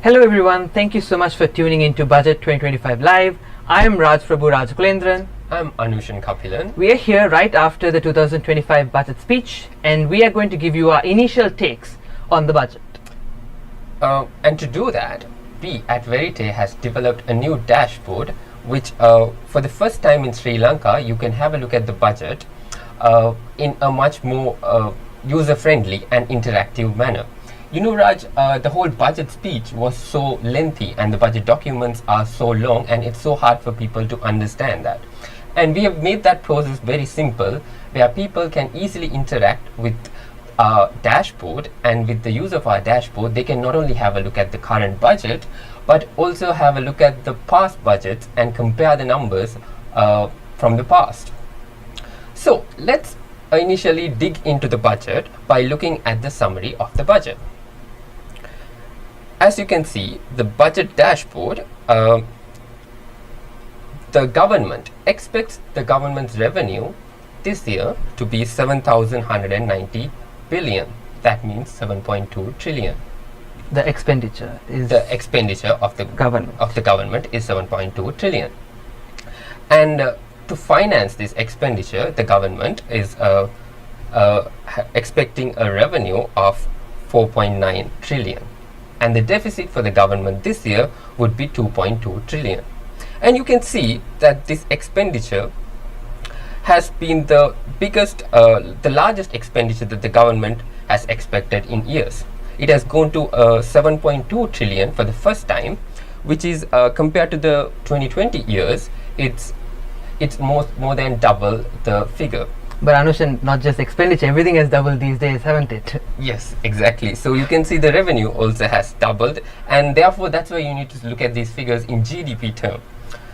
Hello everyone, thank you so much for tuning in to Budget 2025 Live. I am Prabu Rajakulendran. I'm Anushan Kapilan. We are here right after the 2025 budget speech, and we are going to give you our initial takes on the budget. And to do that, we at Verité has developed a new dashboard which for the first time in Sri Lanka you can have a look at the budget in a much more user-friendly and interactive manner. You know, Raj, the whole budget speech was so lengthy and the budget documents are so long, and it's so hard for people to understand that. And we have made that process very simple, where people can easily interact with our dashboard, and with the use of our dashboard they can not only have a look at the current budget but also have a look at the past budgets and compare the numbers from the past. So let's initially dig into the budget by looking at the summary of the budget. As you can see, the budget dashboard, the government expects the government's revenue this year to be 7,190 billion. That means 7.2 trillion. The expenditure is The expenditure of the government is 7.2 trillion. And to finance this expenditure, the government is expecting a revenue of 4.9 trillion. And the deficit for the government this year would be 2.2 trillion. And you can see that this expenditure has been the biggest, the largest expenditure that the government has expected in years. It has gone to 7.2 trillion for the first time, which is compared to the 2020 years, it's more than double the figure. But Anushan, not just expenditure, everything has doubled these days, haven't it? Yes, exactly. So you can see the revenue also has doubled, and therefore that's why you need to look at these figures in GDP terms.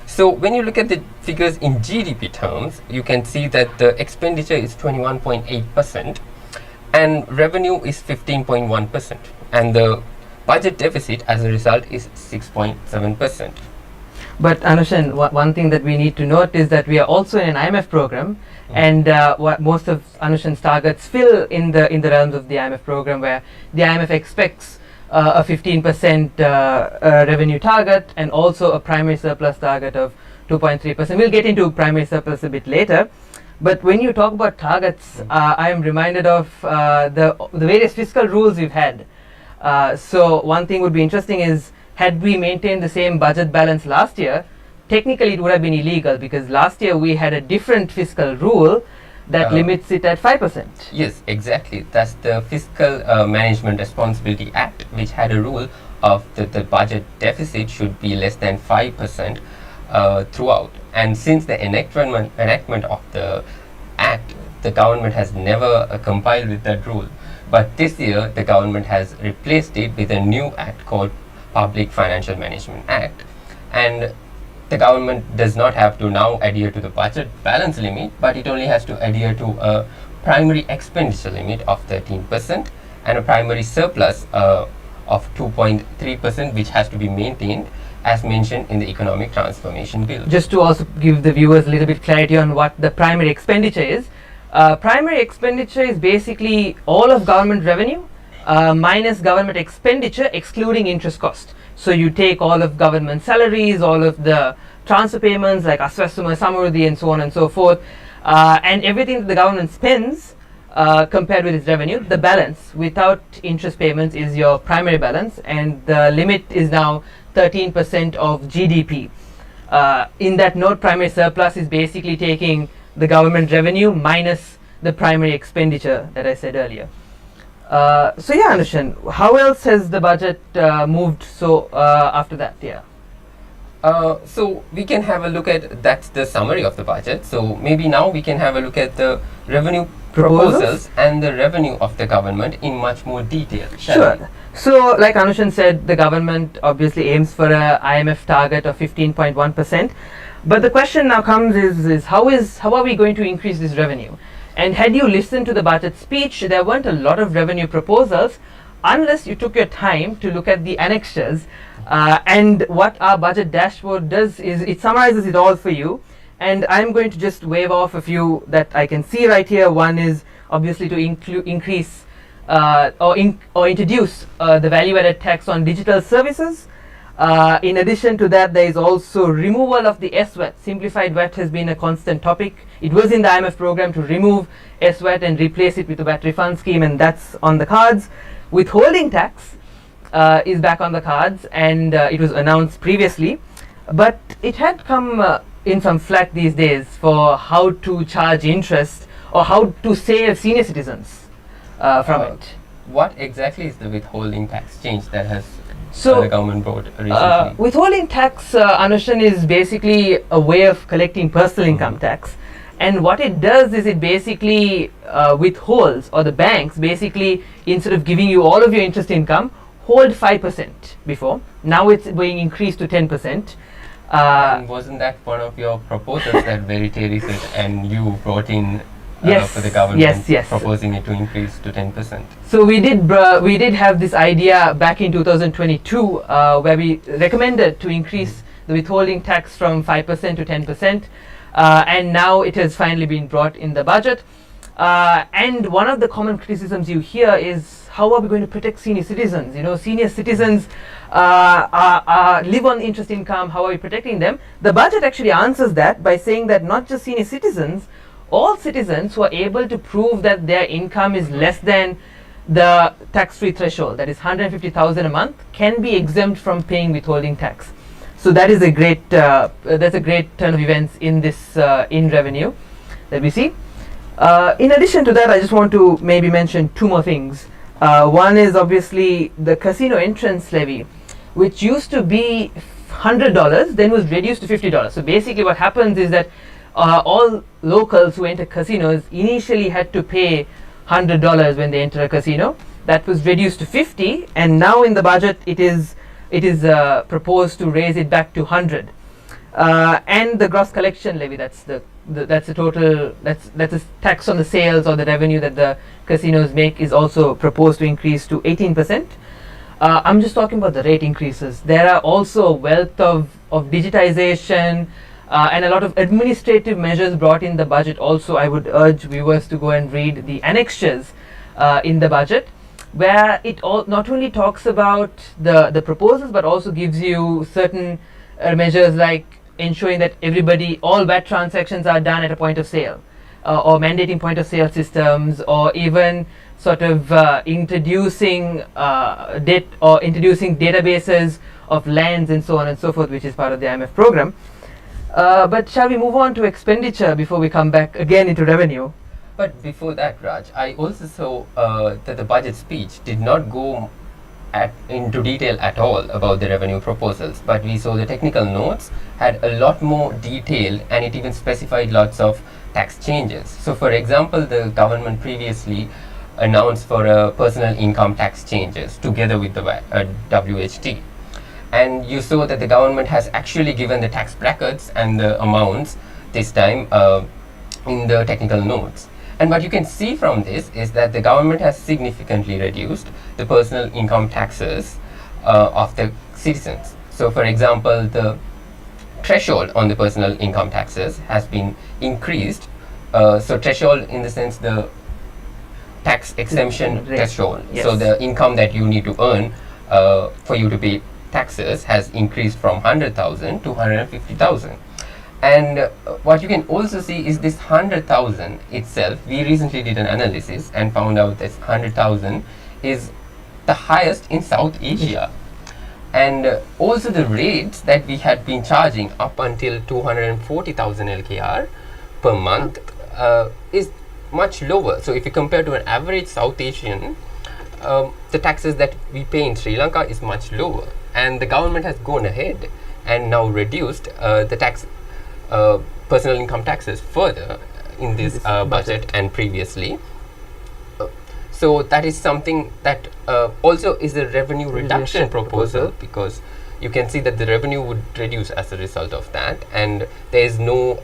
So when you look at the figures in GDP terms, you can see that the expenditure is 21.8% and revenue is 15.1%, and the budget deficit as a result is 6.7%. But Anushan, one thing that we need to note is that we are also in an IMF program, and what most of Anushan's targets fill in the realms of the IMF program, where the IMF expects a 15% revenue target and also a primary surplus target of 2.3%. We'll get into primary surplus a bit later. But when you talk about targets, I am reminded of the various fiscal rules we've had. So one thing would be interesting is, had we maintained the same budget balance last year, technically it would have been illegal, because last year we had a different fiscal rule that limits it at 5%. Yes, exactly. That's the Fiscal Management Responsibility Act, which had a rule of the budget deficit should be less than 5% throughout. And since the enactment of the act, the government has never compiled with that rule. But this year, the government has replaced it with a new act called Public Financial Management Act, and the government does not have to now adhere to the budget balance limit, but it only has to adhere to a primary expenditure limit of 13% and a primary surplus of 2.3%, which has to be maintained as mentioned in the Economic Transformation Bill. Just to also give the viewers a little bit clarity on what the primary expenditure is. Primary expenditure is basically all of government revenue minus government expenditure excluding interest cost. So you take all of government salaries, all of the transfer payments like Aswasuma, Samurudhi and so on and so forth, and everything that the government spends compared with its revenue. The balance without interest payments is your primary balance, and the limit is now 13% of GDP. In that note, primary surplus is basically taking the government revenue minus the primary expenditure that I said earlier. So yeah, Anushan, how else has the budget moved so after that? Yeah. So we can have a look at, that's the summary of the budget. So maybe now we can have a look at the revenue proposals and the revenue of the government in much more detail. Sure. So like Anushan said, the government obviously aims for a IMF target of 15.1%. But the question now comes is how are we going to increase this revenue? And had you listened to the budget speech, there weren't a lot of revenue proposals unless you took your time to look at the annexures. And what our budget dashboard does is it summarizes it all for you. And I'm going to just wave off a few that I can see right here. One is obviously to increase or introduce the value-added tax on digital services. In addition to that, there is also removal of the SVAT. Simplified VAT has been a constant topic. It was in the IMF program to remove SVAT and replace it with the VAT refund scheme, and that's on the cards. Withholding tax is back on the cards, and it was announced previously, but it had come in some flack these days for how to charge interest or how to save senior citizens from it. What exactly is the withholding tax change that has So, the government brought recently? withholding tax, Anushan, is basically a way of collecting personal income tax. And what it does is it basically withholds, or the banks basically, instead of giving you all of your interest income, hold 5% before. Now it's being increased to 10%. And wasn't that one of your proposals that Verité research and you brought in Yes, for the government, yes. proposing it to increase to 10%? So we did have this idea back in 2022 where we recommended to increase the withholding tax from 5% to 10%, and now it has finally been brought in the budget. And one of the common criticisms you hear is, how are we going to protect senior citizens? You know, senior citizens live on interest income. How are we protecting them? The budget actually answers that by saying that not just senior citizens, all citizens who are able to prove that their income is less than the tax-free threshold, that is 150,000 a month, can be exempt from paying withholding tax. So that is a great that's a great turn of events in this in revenue that we see. In addition to that, I just want to maybe mention two more things. One is obviously the casino entrance levy, which used to be $100, then was reduced to $50. So basically what happens is that all locals who enter casinos initially had to pay $100 when they enter a casino. That was reduced to 50, and now in the budget it is proposed to raise it back to 100. And the gross collection levy, that's a total, that's a tax on the sales or the revenue that the casinos make, is also proposed to increase to 18%. I'm just talking about the rate increases. There are also a wealth of digitization and a lot of administrative measures brought in the budget. Also, I would urge viewers to go and read the annexures in the budget, where it not only talks about the proposals but also gives you certain measures like ensuring that all VAT transactions are done at a point of sale, or mandating point of sale systems, or even sort of introducing databases of lands and so on and so forth, which is part of the IMF program. But shall we move on to expenditure before we come back again into revenue? But before that, Raj, I also saw that the budget speech did not go into detail at all about the revenue proposals, but we saw the technical notes had a lot more detail, and it even specified lots of tax changes. So for example, the government previously announced for personal income tax changes together with the WHT. And you saw that the government has actually given the tax brackets and the amounts this time in the technical notes. And what you can see from this is that the government has significantly reduced the personal income taxes of the citizens. So for example, the threshold on the personal income taxes has been increased. So threshold in the sense the tax exemption threshold. Yes. So the income that you need to earn for you to pay taxes has increased from 100,000 to 150,000. And what you can also see is this 100,000 itself. We recently did an analysis and found out that 100,000 is the highest in South Asia. And also the rates that we had been charging up until 240,000 LKR per month is much lower. So if you compare to an average South Asian, the taxes that we pay in Sri Lanka is much lower. And the government has gone ahead and now reduced the tax personal income taxes further in this budget and previously. So that is something that also is a revenue reduction proposal, because you can see that the revenue would reduce as a result of that, and there is no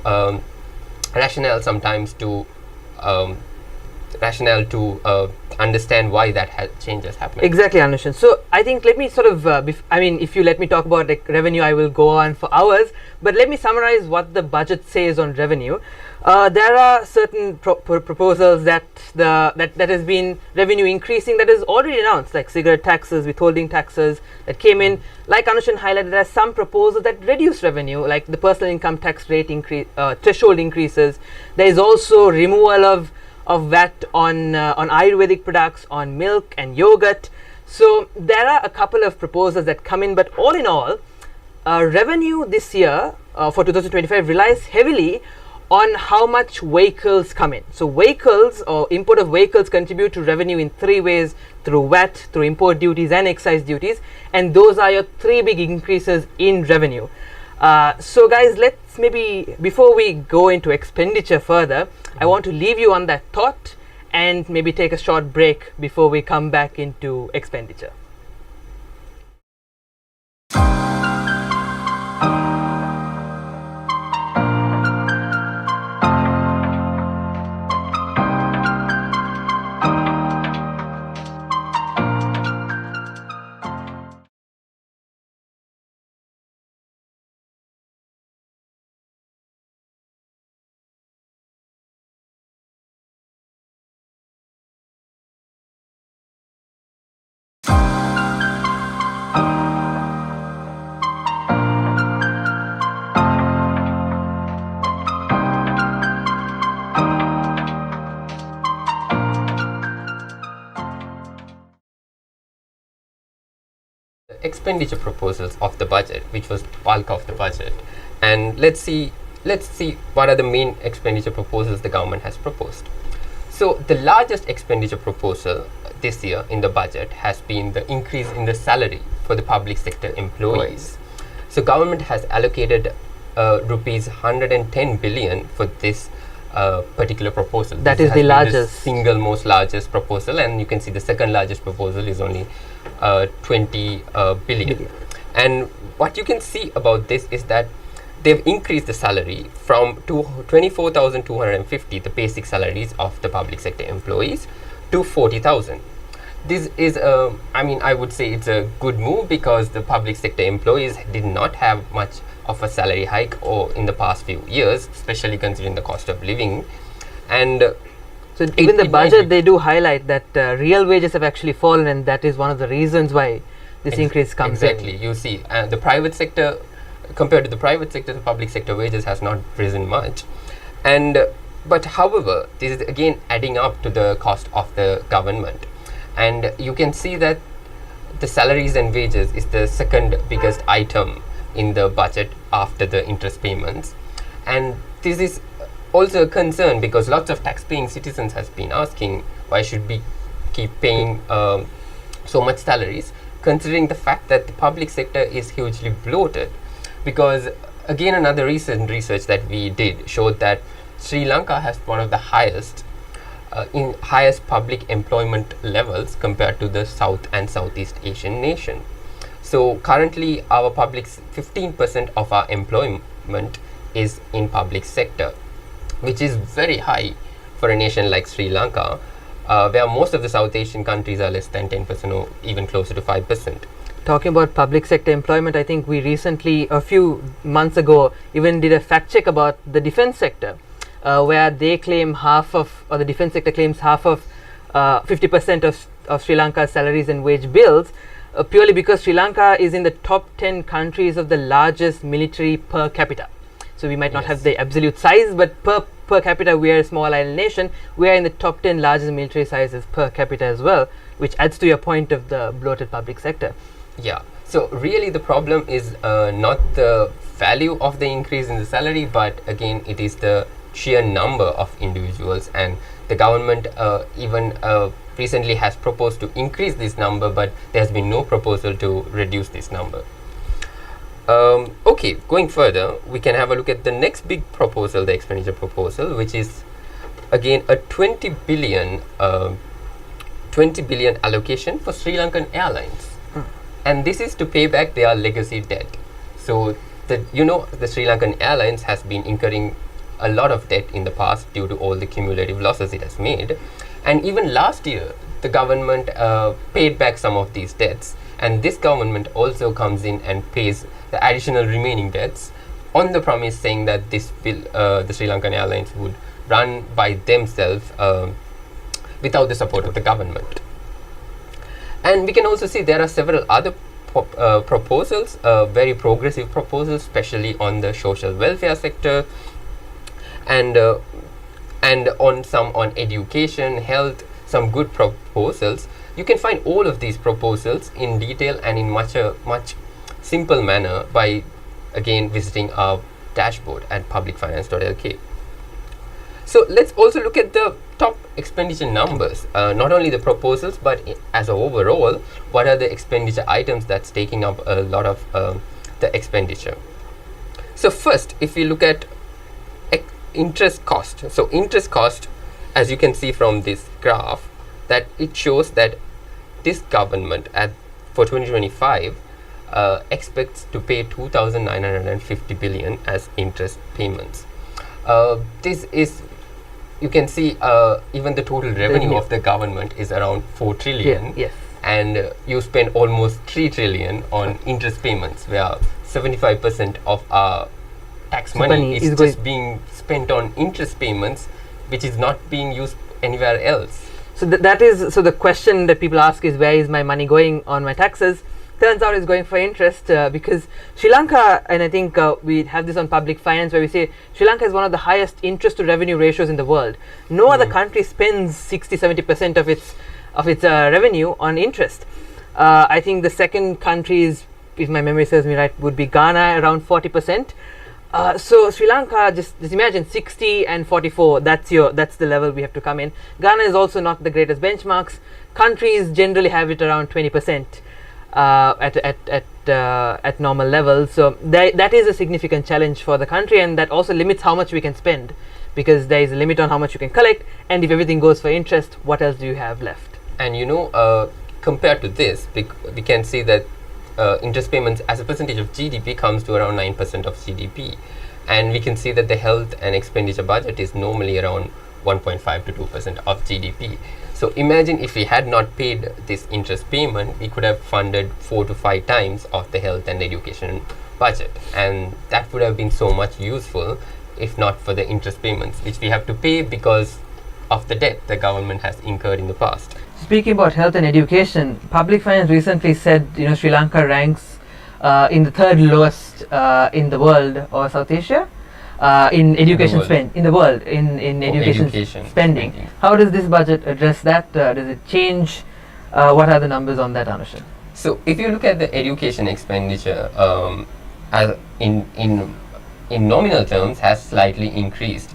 rationale sometimes to rationale to understand why that change has happened. Exactly, Anushan. So I think let me sort of, if you let me talk about like revenue, I will go on for hours. But let me summarize what the budget says on revenue. There are certain proposals that has been revenue increasing that is already announced, like cigarette taxes, withholding taxes that came in. Like Anushan highlighted, there are some proposals that reduce revenue, like the personal income tax rate threshold increases. There is also removal of VAT on Ayurvedic products, on milk and yogurt. So there are a couple of proposals that come in, but all in all, revenue this year for 2025 relies heavily on how much vehicles come in. So vehicles or import of vehicles contribute to revenue in three ways: through VAT, through import duties and excise duties, and those are your three big increases in revenue. So guys, let's maybe, before we go into expenditure further, I want to leave you on that thought and maybe take a short break before we come back into expenditure. Expenditure proposals of the budget, which was bulk of the budget, and let's see what are the main expenditure proposals the government has proposed. So the largest expenditure proposal this year in the budget has been the increase in the salary for the public sector employees. So government has allocated rupees 110 billion for this particular proposal. That is the largest, single most largest proposal, and you can see the second largest proposal is only 20 billion. And what you can see about this is that they've increased the salary from 24,250, the basic salaries of the public sector employees, to 40,000. This is I would say it's a good move, because the public sector employees did not have much of a salary hike or in the past few years, especially considering the cost of living. And so even the budget, they do highlight that real wages have actually fallen, and that is one of the reasons why this increase comes in. Exactly. You see, the private sector, compared to the private sector, the public sector wages has not risen much. And but however, this is again adding up to the cost of the government. And you can see that the salaries and wages is the second biggest item in the budget after the interest payments. And this is also a concern, because lots of tax-paying citizens has been asking, why should we keep paying so much salaries, considering the fact that the public sector is hugely bloated. Because again, another recent research that we did showed that Sri Lanka has one of the highest public employment levels compared to the South and Southeast Asian nation. So currently our 15% of our employment is in public sector, which is very high for a nation like Sri Lanka, where most of the South Asian countries are less than 10% or even closer to 5%. Talking about public sector employment, I think we recently, a few months ago, even did a fact check about the defense sector, where they claim the defense sector claims half of 50% of Sri Lanka's salaries and wage bills, purely because Sri Lanka is in the top 10 countries of the largest military per capita. So we might not have the absolute size, but per capita, we are a small island nation. We are in the top 10 largest military sizes per capita as well, which adds to your point of the bloated public sector. Yeah. So really the problem is not the value of the increase in the salary, but again, it is the sheer number of individuals. And the government even recently has proposed to increase this number, but there has been no proposal to reduce this number. Okay, going further, we can have a look at the next big proposal, the expenditure proposal, which is again a 20 billion allocation for Sri Lankan Airlines. And this is to pay back their legacy debt. So the Sri Lankan Airlines has been incurring a lot of debt in the past due to all the cumulative losses it has made. And even last year, the government paid back some of these debts, and this government also comes in and pays the additional remaining debts on the promise saying that this will, the Sri Lankan Airlines would run by themselves without the support of the government. And we can also see there are several other proposals, very progressive proposals, especially on the social welfare sector, and on some on education, health, some good proposals. You can find all of these proposals in detail and in much simple manner by again visiting our dashboard at publicfinance.lk. So let's also look at the top expenditure numbers, not only the proposals, but as a overall, what are the expenditure items that's taking up a lot of the expenditure. So first, if we look at interest cost. So interest cost, as you can see from this graph, that it shows that this government for 2025 expects to pay 2,950 billion as interest payments. This is, you can see even the total revenue of the government is around 4 trillion. Yes. And you spend almost 3 trillion on interest payments, where 75% of our tax money is just being spent on interest payments, which is not being used anywhere else. So that is, so the question that people ask is, where is my money going on my taxes? Turns out it's going for interest, because Sri Lanka, and I think we have this on Public Finance where we say Sri Lanka is one of the highest interest to revenue ratios in the world. No other country spends 60-70% of its revenue on interest. I think the second country is, if my memory serves me right, would be Ghana, around 40%. So Sri Lanka, just imagine 60 and 44. That's the level we have to come in. Ghana is also not the greatest benchmarks. Countries generally have it around 20%. At normal levels, so that is a significant challenge for the country, and that also limits how much we can spend, because there is a limit on how much you can collect, and if everything goes for interest, what else do you have left? And compared to this, we can see that interest payments as a percentage of GDP comes to around 9% of GDP, and we can see that the health and expenditure budget is normally around 1.5 to 2% of GDP. So imagine if we had not paid this interest payment, we could have funded 4 to 5 times of the health and education budget, and that would have been so much useful if not for the interest payments, which we have to pay because of the debt the government has incurred in the past. Speaking about health and education, Public Finance recently said Sri Lanka ranks in the third lowest in the world or South Asia. In education spend in the world, in education spending. How does this budget address that? Does it change? What are the numbers on that, Anushan? So if you look at the education expenditure, as in nominal terms, has slightly increased.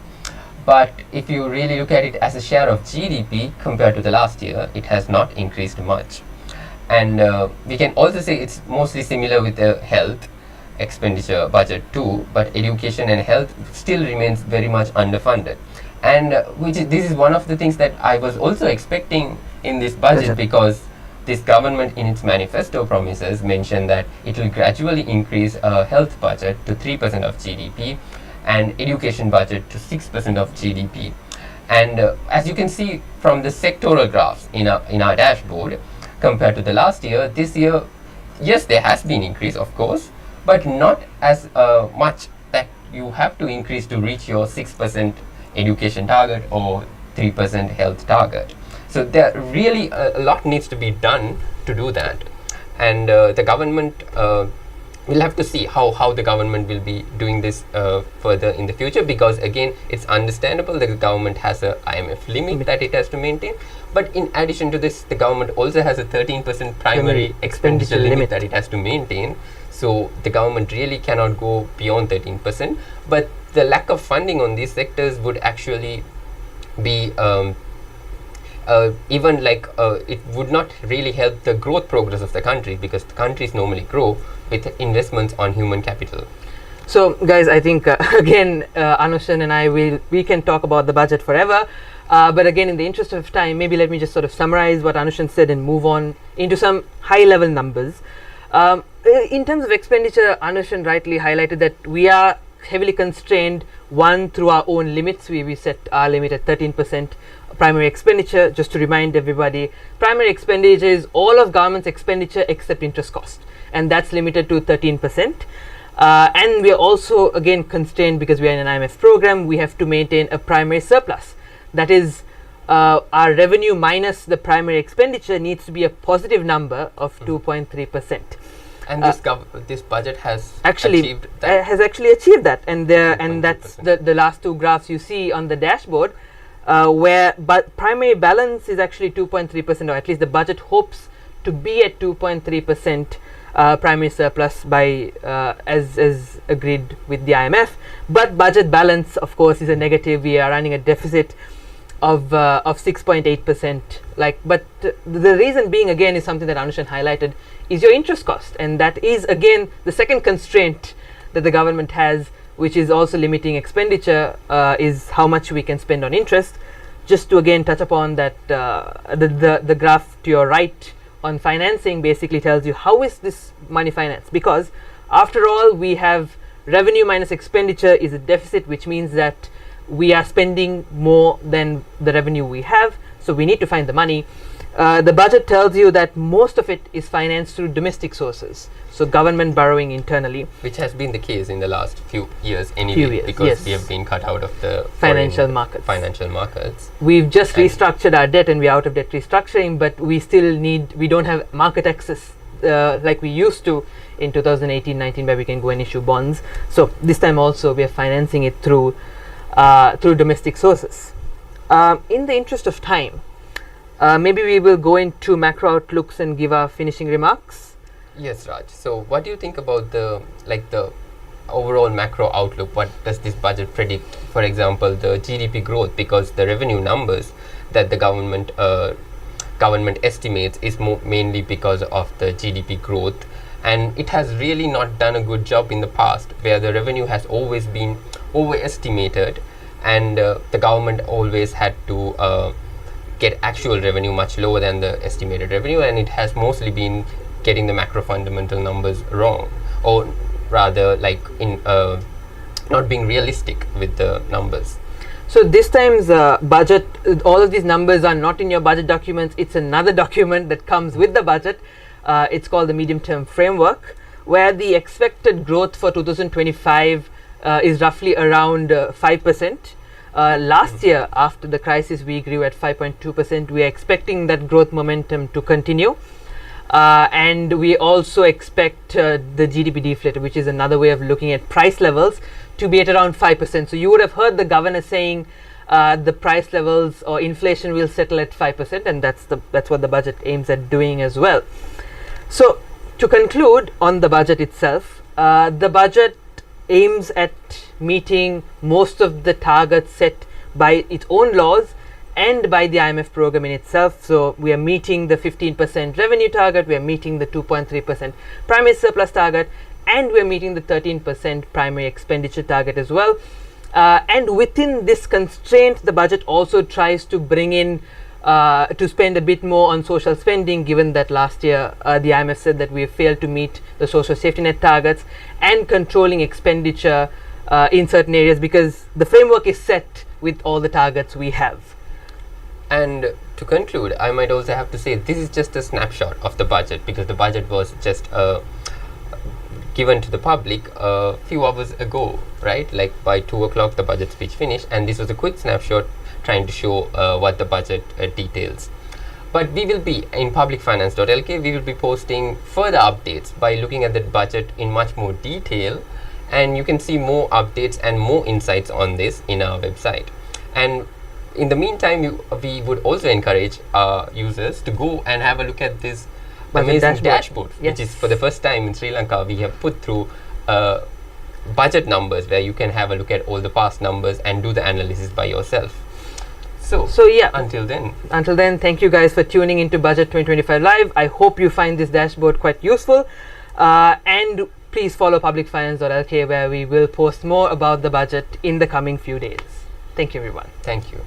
But if you really look at it as a share of GDP compared to the last year, it has not increased much. And we can also say it's mostly similar with the health expenditure budget too, but education and health still remains very much underfunded, and this is one of the things that I was also expecting in this budget, because this government in its manifesto promises mentioned that it will gradually increase health budget to 3% of GDP and education budget to 6% of GDP. And as you can see from the sectoral graphs in our dashboard, compared to the last year, this year, yes, there has been increase, of course, but not as much that you have to increase to reach your 6% education target or 3% health target. So there really a lot needs to be done to do that, and the government we'll have to see how the government will be doing this further in the future, because again, it's understandable that the government has a IMF limit that it has to maintain, but in addition to this, the government also has a 13% primary expenditure limit that it has to maintain. So the government really cannot go beyond 13%, but the lack of funding on these sectors would actually be it would not really help the growth progress of the country, because the countries normally grow with investments on human capital. So guys, I think again, Anushan and I, we can talk about the budget forever, but again, in the interest of time, maybe let me just sort of summarize what Anushan said and move on into some high level numbers. In terms of expenditure, Anushan rightly highlighted that we are heavily constrained, one, through our own limits. We set our limit at 13% primary expenditure. Just to remind everybody, primary expenditure is all of government's expenditure except interest cost, and that's limited to 13%. And we are also again constrained because we are in an IMF program. We have to maintain a primary surplus. That is, our revenue minus the primary expenditure needs to be a positive number of 2.3%. And this budget has actually achieved that. Has actually achieved that, and that's the last two graphs you see on the dashboard, where primary balance is actually 2.3%, or at least the budget hopes to be at 2.3% primary surplus by as agreed with the IMF. But budget balance, of course, is a negative. We are running a deficit of 6.8%. But the reason being, again, is something that Anushan highlighted, is your interest cost, and that is again the second constraint that the government has, which is also limiting expenditure, is how much we can spend on interest. Just to again touch upon that, the graph to your right on financing basically tells you how is this money financed, because after all, we have revenue minus expenditure is a deficit, which means that we are spending more than the revenue we have, so we need to find the money. The budget tells you that most of it is financed through domestic sources, so government borrowing internally, which has been the case in the last few years anyway, because we have been cut out of the financial markets. We've just restructured our debt, and we're out of debt restructuring, but we don't have market access like we used to in 2018-19, where we can go and issue bonds. So this time also we are financing it through domestic sources. In the interest of time, maybe we will go into macro outlooks and give our finishing remarks. Yes, Raj. So what do you think about the overall macro outlook? What does this budget predict? For example, the GDP growth, because the revenue numbers that the government estimates is mainly because of the GDP growth, and it has really not done a good job in the past, where the revenue has always been overestimated, and the government always had to get actual revenue much lower than the estimated revenue, and it has mostly been getting the macro fundamental numbers wrong, or rather not being realistic with the numbers. So this time's budget, all of these numbers are not in your budget documents. It's another document that comes with the budget. It's called the medium term framework, where the expected growth for 2025 is roughly around 5%. Last year, after the crisis, we grew at 5.2%. We are expecting that growth momentum to continue. And we also expect the GDP deflator, which is another way of looking at price levels, to be at around 5%. So you would have heard the governor saying the price levels or inflation will settle at 5%, and that's what the budget aims at doing as well. So to conclude on the budget itself, the budget aims at meeting most of the targets set by its own laws and by the IMF program in itself. So we are meeting the 15% revenue target, we are meeting the 2.3% primary surplus target, and we are meeting the 13% primary expenditure target as well. And within this constraint, the budget also tries to bring in to spend a bit more on social spending, given that last year the IMF said that we have failed to meet the social safety net targets, and controlling expenditure in certain areas, because the framework is set with all the targets we have. And to conclude, I might also have to say this is just a snapshot of the budget, because the budget was just given to the public a few hours ago, right? Like by 2 o'clock the budget speech finished, and this was a quick snapshot trying to show what the budget details. But we will be in publicfinance.lk, we will be posting further updates by looking at the budget in much more detail, and you can see more updates and more insights on this in our website. And in the meantime, we would also encourage our users to go and have a look at this amazing dashboard, which is for the first time in Sri Lanka. We have put through budget numbers, where you can have a look at all the past numbers and do the analysis by yourself. So yeah, until then, thank you guys for tuning into Budget 2025 Live. I hope you find this dashboard quite useful, and please follow publicfinance.lk, where we will post more about the budget in the coming few days. Thank you, everyone. Thank you.